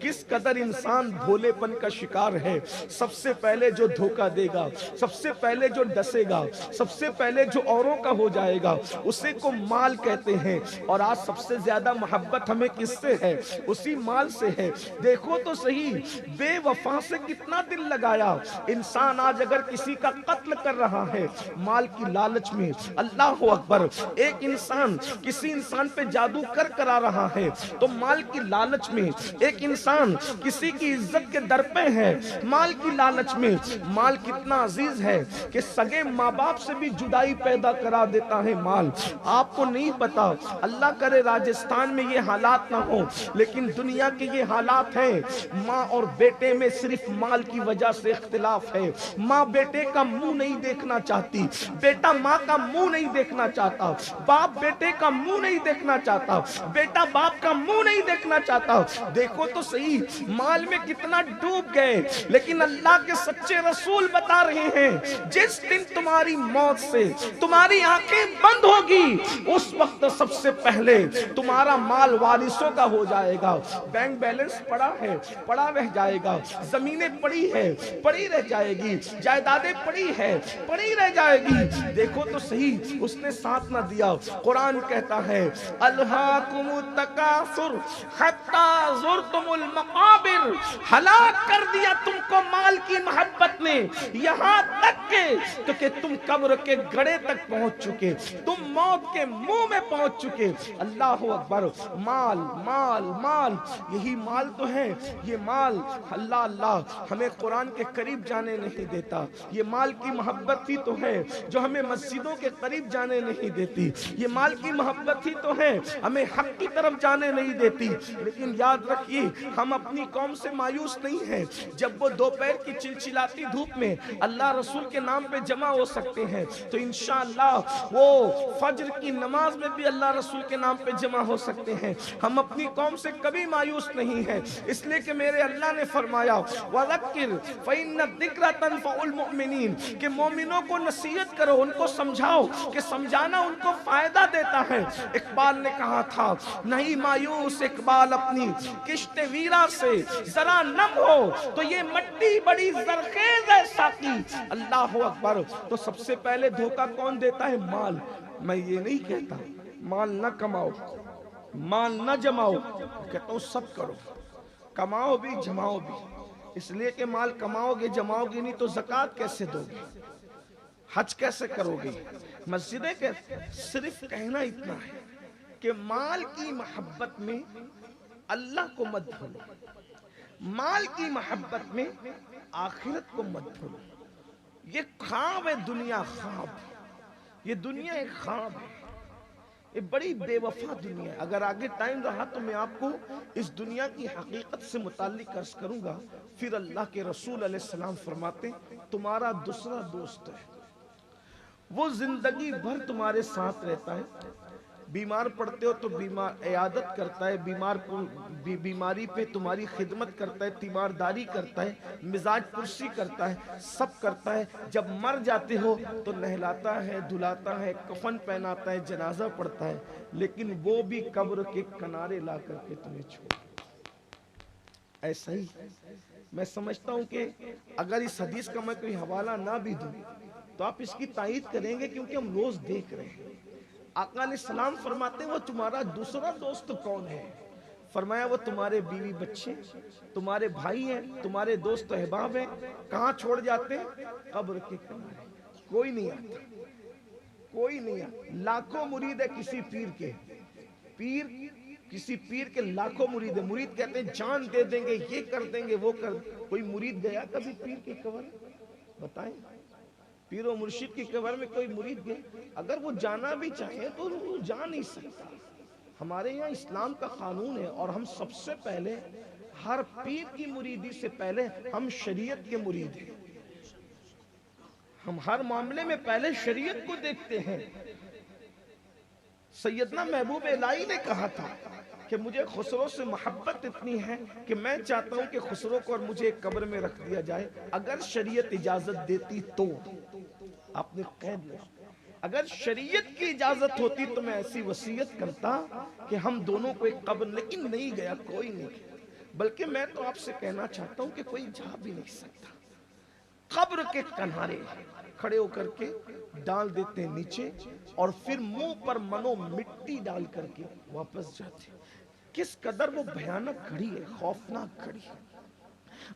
کس قدر انسان بھولے پن کا شکار ہے۔ سب سے پہلے جو دھوکہ دے گا، سب سے پہلے جو ڈسے گا، سب سے پہلے جو اوروں کا ہو جائے گا، اسے کو مال کہتے ہیں۔ اور آج سب سے زیادہ محبت ہمیں کس سے ہے؟ اسی مال سے ہے۔ دیکھو تو صحیح، بے وفا سے کتنا دل لگایا۔ انسان آج اگر کسی کا قتل کر رہا ہے مال کی لالچ میں، اللہ اکبر، ایک انسان کسی انسان پہ جادو کرا رہا ہے تو مال کی لالچ میں، ایک انسان کسی کی عزت کے در پہ ہے مال کی لالچ میں۔ مال کتنا عزیز ہے کہ سگے ماں باپ سے بھی جدائی پیدا کرا دیتا ہے مال۔ آپ کو نہیں پتا، اللہ کرے راجستھان میں یہ حالات نہ ہو، لیکن دنیا کے یہ حالات ہیں۔ ماں اور بیٹے میں صرف مال کی وجہ سے اختلاف ہے۔ ماں بیٹے کا منہ نہیں دیکھنا چاہتی، بیٹا ماں کا منہ نہیں دیکھنا چاہتا، باپ بیٹے کا منہ نہیں دیکھنا چاہتا، بیٹا باپ کا منہ نہیں دیکھنا چاہتا۔ دیکھو تو صحیح، مال میں کتنا ڈوب گئے، لیکن اللہ کے سچے رسول بتا رہے ہیں جس دن تمہاری موت سے تمہاری آنکھیں بند ہوگی، اس وقت سب سے پہلے تمہارا مال وارثوں کا ہو جائے گا۔ بینک بیلنس پڑا ہے، پڑا رہ جائے گا، زمینیں پڑی ہے، پڑی رہ جائے گی، جائیدادیں پڑی ہے، پڑی رہ جائے گی۔ دیکھو تو صحیح، اس نے ساتھ نہ دیا۔ قرآن کہتا ہے الہاکم التکاثر حتی زرتم المقابر، ہلاک کر دیا تم کو مال کی محبت نے، یہاں تک کہ تم قبر کے گڑھے تک پہنچ چکے، تم موت کے منہ میں پہنچ چکے۔ اللہ اکبر، مال مال مال، یہی مال تو ہے۔ یہ مال اللہ ہمیں قرآن کے قریب جانے نہیں دیتا۔ یہ مال کی محبت ہی تو ہے جو ہمیں مسجدوں کے قریب جانے نہیں دیتی۔ یہ مال کی محبت ہی تو ہے ہمیں حق کی طرف جانے نہیں دیتی۔ لیکن یاد رکھیے، ہم اپنی قوم سے مایوس نہیں ہیں۔ جب وہ دوپہر کی چلچلاتی دھوپ میں اللہ رسول کے نام پہ جمع ہو سکتے ہیں تو انشاءاللہ وہ فجر کی نماز میں بھی اللہ رسول کے نام پہ جمع ہو سکتے ہیں۔ ہم اپنی قوم سے کبھی مایوس نہیں ہیں، اس لیے کہ میرے اللہ نے فرمایا وَذَكِّرْ فَإِنَّ الذِّكْرَ تَنفَعُ الْمُؤْمِنِينَ، کہ مومنوں کو نصیحت کرو، ان کو سمجھاؤ، کہ سمجھانا ان کو فائدہ دیتا ہے۔ اقبال نے کہا تھا نہیں مایوس اقبال اپنی کشت ویرا سے، ذرا نم ہو تو یہ مٹی بڑی زرخیز ہے ساقی۔ اللہ اکبر، تو سب سے پہلے دھوکہ کون دیتا ہے؟ مال۔ میں یہ نہیں کہتا مال نہ کماؤ، مال نہ جماؤ، کہتا ہوں سب کرو، کماؤ بھی جماؤ بھی، اس لیے کہ مال کماؤ گے جماؤ گے نہیں تو زکوٰۃ کیسے دو گے، حج کیسے کرو گے، مسجدیں کیسے؟ صرف کہنا اتنا ہے کہ مال کی محبت میں اللہ کو مت بھولو، مال کی محبت میں آخرت کو مت بھولو۔ یہ خواب ہے دنیا، خواب، یہ دنیا ایک خواب ہے، یہ بڑی بے وفا دنیا ہے۔ اگر آگے ٹائم رہا تو میں آپ کو اس دنیا کی حقیقت سے متعلق عرض کروں گا۔ پھر اللہ کے رسول علیہ السلام فرماتے تمہارا دوسرا دوست ہے، وہ زندگی بھر تمہارے ساتھ رہتا ہے، بیمار پڑتے ہو تو بیمار عیادت کرتا ہے، بیماری پہ تمہاری خدمت کرتا ہے، تیمارداری کرتا ہے، مزاج پرسی کرتا ہے، سب کرتا ہے۔ جب مر جاتے ہو تو نہلاتا ہے، دھلاتا ہے، کفن پہناتا ہے، جنازہ پڑھتا ہے، لیکن وہ بھی قبر کے کنارے لا کر کے تمہیں چھوڑ۔ ایسا ہی میں سمجھتا ہوں کہ اگر اس حدیث کا میں کوئی حوالہ نہ بھی دوں تو آپ اس کی تائید کریں گے، کیونکہ ہم روز دیکھ رہے ہیں۔ آقا علیہ السلام فرماتے ہیں وہ تمہارا دوسرا دوست کون ہے؟ فرمایا وہ تمہارے بیوی بچے، تمہارے بھائی ہیں، تمہارے دوست احباب ہیں۔ کہاں چھوڑ جاتے ہیں؟ قبر کے کنارے۔ کوئی نہیں آتا، کوئی نہیں آتا۔ لاکھوں مرید ہے کسی پیر کے، کسی پیر کے لاکھوں مرید ہے، مرید کہتے ہیں جان دے دیں گے، یہ کر دیں گے، وہ کر دیں گے۔ کوئی مرید گیا کبھی پیر کی قبر؟ بتائیں، پیر و مرشد کی قبر میں کوئی مرید گئے؟ اگر وہ جانا بھی چاہے تو وہ جا نہیں سکتا۔ ہمارے یہاں اسلام کا قانون ہے، اور ہم سب سے پہلے ہر پیر کی مریدی سے پہلے ہم شریعت کے مرید ہیں۔ ہم ہر معاملے میں پہلے شریعت کو دیکھتے ہیں۔ سیدنا محبوب الہی نے کہا تھا کہ مجھے خسرو سے محبت اتنی ہے کہ میں چاہتا ہوں کہ خسرو کو اور مجھے ایک قبر میں رکھ دیا جائے، اگر شریعت اجازت دیتی تو۔ آپ نے قید لیا، اگر شریعت کی اجازت ہوتی تو میں ایسی وصیت کرتا کہ ہم دونوں کو ایک قبر، لیکن نہیں گیا، کوئی نہیں گیا۔ بلکہ میں تو آپ سے کہنا چاہتا ہوں کہ کوئی جا بھی نہیں سکتا. قبر کے کنارے کھڑے ہو کر کے ڈال دیتے ہیں نیچے اور پھر منہ پر منو مٹی ڈال کر کے واپس جاتے ہیں. کس قدر وہ بھیانک گھڑی ہے، خوفناک گھڑی ہے.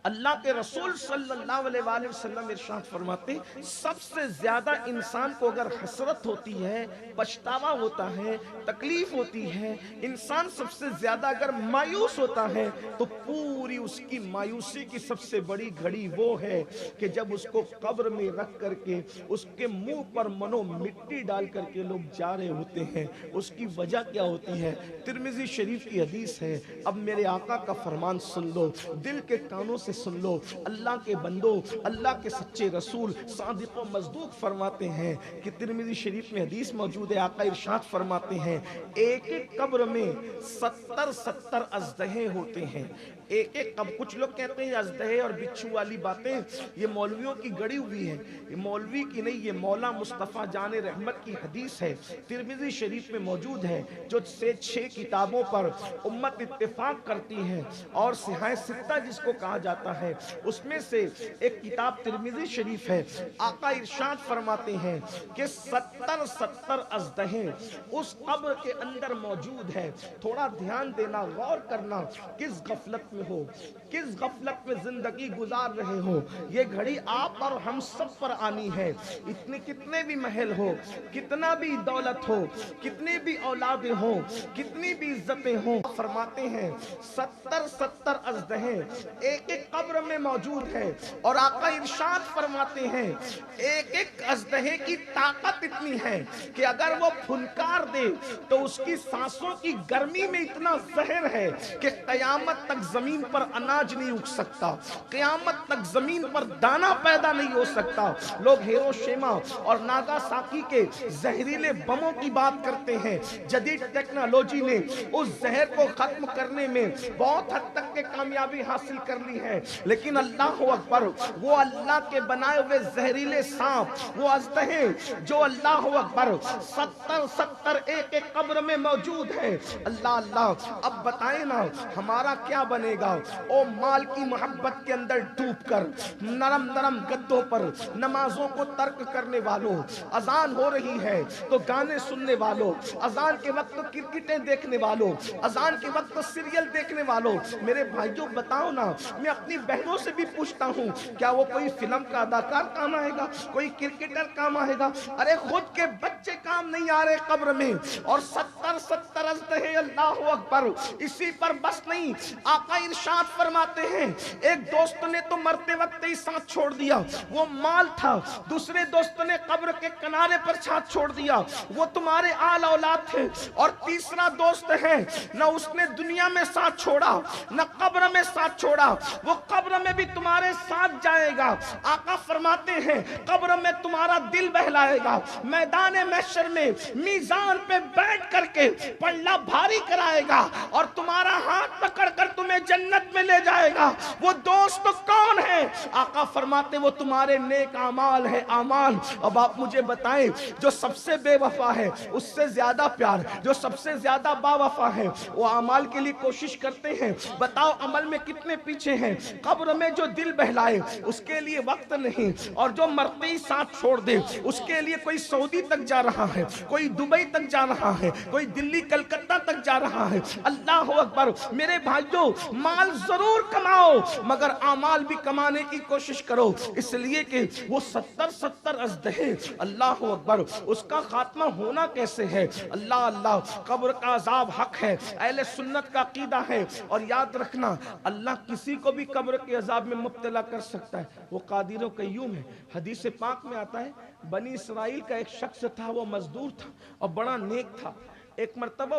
اللہ کے رسول صلی اللہ علیہ وآلہ وسلم ارشاد فرماتے ہیں سب سے زیادہ انسان کو اگر حسرت ہوتی ہے، پچھتاوا ہوتا ہے، تکلیف ہوتی ہے، انسان سب سے زیادہ اگر مایوس ہوتا ہے تو پوری اس کی مایوسی کی سب سے بڑی گھڑی وہ ہے کہ جب اس کو قبر میں رکھ کر کے اس کے منہ پر منو مٹی ڈال کر کے لوگ جا رہے ہوتے ہیں. اس کی وجہ کیا ہوتی ہے؟ ترمذی شریف کی حدیث ہے. اب میرے آقا کا فرمان سن لو، دل کے کانوں سے سن لو. اللہ کے بندو، اللہ کے سچے رسول صادق و مصدوق فرماتے ہیں کہ ترمذی شریف میں حدیث موجود ہے. آقا ارشاد فرماتے ہیں ایک ایک قبر میں 70 اژدہے ہوتے ہیں. ایک ایک قبر. کچھ لوگ کہتے ہیں اژدہے اور بچھو والی باتیں یہ مولویوں کی گڑی ہوئی ہے. یہ مولوی کی نہیں، یہ مولا مصطفیٰ جان رحمت کی حدیث ہے، ترمذی شریف میں موجود ہے، جو سے 6 کتابوں پر امت اتفاق کرتی ہے. اور صحاح ستہ جس کو کہا جاتا ہے اس میں سے ایک کتاب ترمذی شریف ہے. آقا ارشاد فرماتے ہیں کہ 70 اژدہے اس قبر کے اندر موجود ہے. تھوڑا دھیان دینا، غور کرنا، کس غفلت میں ہو، کس غفلت میں زندگی گزار رہے ہو. یہ گھڑی آپ اور ہم سب پر آنی ہے. اتنے کتنے بھی محل ہو، کتنا بھی دولت ہو، کتنی بھی اولادیں ہوں، کتنی بھی عزتیں ہوں، فرماتے ہیں 70 اژدہے ایک ایک قبر میں موجود ہے. اور آقا ارشاد فرماتے ہیں ایک ایک اژدہے کی طاقت اتنی ہے کہ اگر وہ پھنکار دے تو اس کی سانسوں کی گرمی میں اتنا زہر ہے کہ قیامت تک زمین پر اناج نہیں اگ سکتا، قیامت تک زمین پر دانا پیدا نہیں ہو سکتا. لوگ ہیروشیما اور ناگاساکی کے زہریلے بموں کی بات کرتے ہیں. جدید ٹیکنالوجی نے اس زہر کو ختم کرنے میں بہت حد تک کے کامیابی حاصل کر لی ہے، لیکن اللہ اکبر، وہ اللہ کے بنائے ہوئے زہریلے سانپ، وہ اژدہے جو اللہ اکبر 70 ایک ایک قبر میں موجود ہے. اللہ اللہ. اب بتائیں نا ہمارا کیا بنے گا؟ او مال کی محبت کے اندر ڈوب کر نرم نرم گدوں پر نمازوں کو ترک کرنے والوں، اذان ہو رہی ہے تو گانے سننے والوں، اذان کے وقت کرکٹیں دیکھنے والوں، اذان کے وقت سیریل دیکھنے والوں، میرے بھائیوں بتاؤ نا. میں اپنی بہنوں سے بھی پوچھتا ہوں کیا وہ کوئی فلم کا اداکار کام آئے گا، کوئی کرکٹر کام آئے گا؟ ارے خود کے بچے کام نہیں آ رہے قبر میں، اور 70 اژدہے. اللہ اکبر. اسی پر بس نہیں، آقا ارشاد فرماتے ہیں ایک دوست نے تو مرتے وقت ہی ساتھ چھوڑ دیا، وہ مال تھا. دوسرے دوست نے قبر کے کنارے پر ساتھ چھوڑ دیا، وہ تمہارے آل اولاد تھے. اور تیسرا دوست ہے نہ اس نے دنیا میں ساتھ چھوڑا نہ قبر میں ساتھ چھوڑا، وہ قبر میں بھی تمہارے ساتھ جائے گا. آقا فرماتے ہیں قبر میں تمہارا دل بہلائے گا، میدان محشر میں میزان پہ بیٹھ کر کے پلڑا بھاری کرائے گا اور تمہارا ہاتھ پکڑ کر تمہیں جنت میں لے جائے گا. وہ دوست کون ہے؟ آقا فرماتے وہ تمہارے نیک اعمال ہے، اعمال. اب آپ مجھے بتائیں جو سب سے بے وفا ہے اس سے زیادہ پیار، جو سب سے زیادہ با وفا ہے وہ اعمال کے لیے کوشش کرتے ہیں. بتاؤ عمل میں کتنے پیچھے ہیں. قبر میں جو دل بہلائے اس کے لیے وقت نہیں، اور جو مرتے ہی ساتھ چھوڑ دے اس کے لیے کوئی سعودی تک جا رہا ہے، کوئی دبئی تک جا رہا ہے، کوئی دلی کلکتہ تک جا رہا ہے. اللہ اکبر. میرے بھائیوں مال ضرور کماؤ مگر اعمال بھی کمانے کی کوشش کرو، اس لیے کہ وہ 70 اژدہے. اللہ اکبر. اس کا خاتمہ ہونا کیسے ہے؟ اللہ اللہ. قبر کا عذاب حق ہے، اہل سنت کا عقیدہ ہے. اور یاد رکھنا اللہ کسی کو بھی قبر کے عذاب میں مبتلا کر سکتا ہے، وہ قادر و قیوم ہے. حدیث پاک میں آتا ہے بنی اسرائیل کا ایک شخص تھا، وہ مزدور تھا اور بڑا نیک تھا. ایک مرتبہ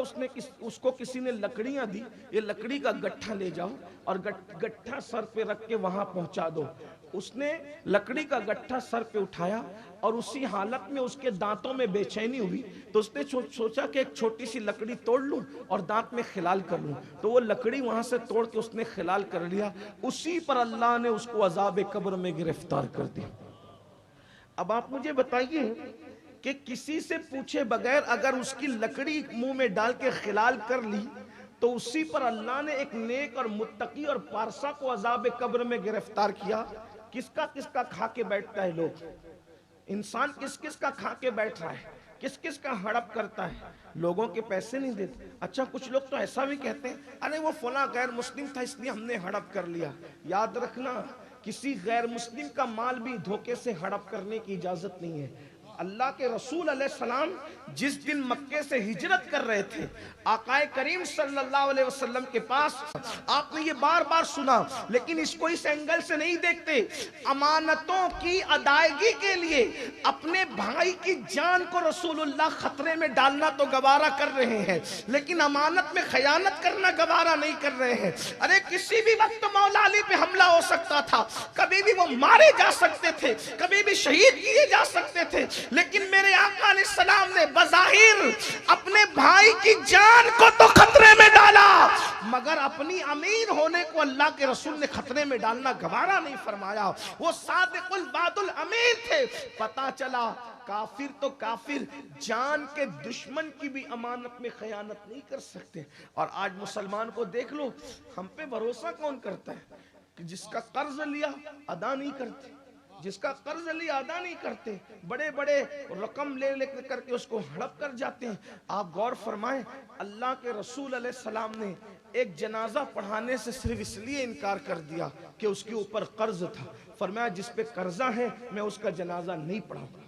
اس کو کسی نے لکڑیاں دی، یہ لکڑی کا گٹھا لے جاؤ اور گٹھا سر پہ رکھ کے وہاں پہنچا دو. اس نے لکڑی کا گٹھا سر پہ اٹھایا اور اسی حالت میں اس کے دانتوں میں بے چینی ہوئی تو اس نے سوچا کہ ایک چھوٹی سی لکڑی توڑ لوں اور دانت میں خلال کر لوں. تو وہ لکڑی وہاں سے توڑ کے اس نے خلال کر لیا. اسی پر اللہ نے اس کو عذاب قبر میں گرفتار کر دیا. اب آپ مجھے بتائیے کہ کسی سے پوچھے بغیر اگر اس کی لکڑی منہ میں ڈال کے خلال کر لی تو اسی پر اللہ نے ایک نیک اور متقی اور پارسا کو عذاب قبر میں گرفتار کیا۔ کس کا کھا کے بیٹھتا ہے لوگ، انسان کس کا کھا کے بیٹھ رہا ہے، کس کا ہڑپ کرتا ہے، لوگوں کے پیسے نہیں دیتے۔ اچھا کچھ لوگ تو ایسا بھی کہتے ہیں ارے وہ فلاں غیر مسلم تھا اس لیے ہم نے ہڑپ کر لیا۔ یاد رکھنا کسی غیر مسلم کا مال بھی دھوکے سے ہڑپ کرنے کی اجازت نہیں ہے۔ اللہ کے رسول علیہ السلام جس دن مکے سے ہجرت کر رہے تھے آقا کریم صلی اللہ علیہ وسلم کے پاس، آپ نے یہ بار بار سنا لیکن اس کو اس اینگل سے نہیں دیکھتے، امانتوں کی ادائیگی کے لیے اپنے بھائی کی جان کو رسول اللہ خطرے میں ڈالنا تو گوارا کر رہے ہیں لیکن امانت میں خیانت کرنا گوارا نہیں کر رہے ہیں۔ ارے کسی بھی وقت مولا علی پہ حملہ ہو سکتا تھا، کبھی بھی وہ مارے جا سکتے تھے، کبھی بھی شہید کیے جا سکتے تھے، لیکن میرے آقا علیہ السلام نے بظاہر اپنے بھائی کی جان کو تو خطرے میں ڈالا مگر اپنی امیر ہونے کو اللہ کے رسول نے خطرے میں ڈالنا گوارا نہیں فرمایا۔ وہ صادق الوعد الامین تھے۔ پتا چلا کافر تو کافر جان کے دشمن کی بھی امانت میں خیانت نہیں کر سکتے۔ اور آج مسلمان کو دیکھ لو، ہم پہ بھروسہ کون کرتا ہے کہ جس کا قرض لیا ادا نہیں کرتے، جس کا قرض لیا ادا نہیں کرتے، بڑے بڑے رقم لے کر کے اس کو ہڑپ کر جاتے ہیں۔ آپ غور فرمائیں اللہ کے رسول علیہ السلام نے ایک جنازہ پڑھانے سے صرف اس لیے انکار کر دیا کہ اس کے اوپر قرض تھا، فرمایا جس پہ قرضہ ہے میں اس کا جنازہ نہیں پڑھاؤں۔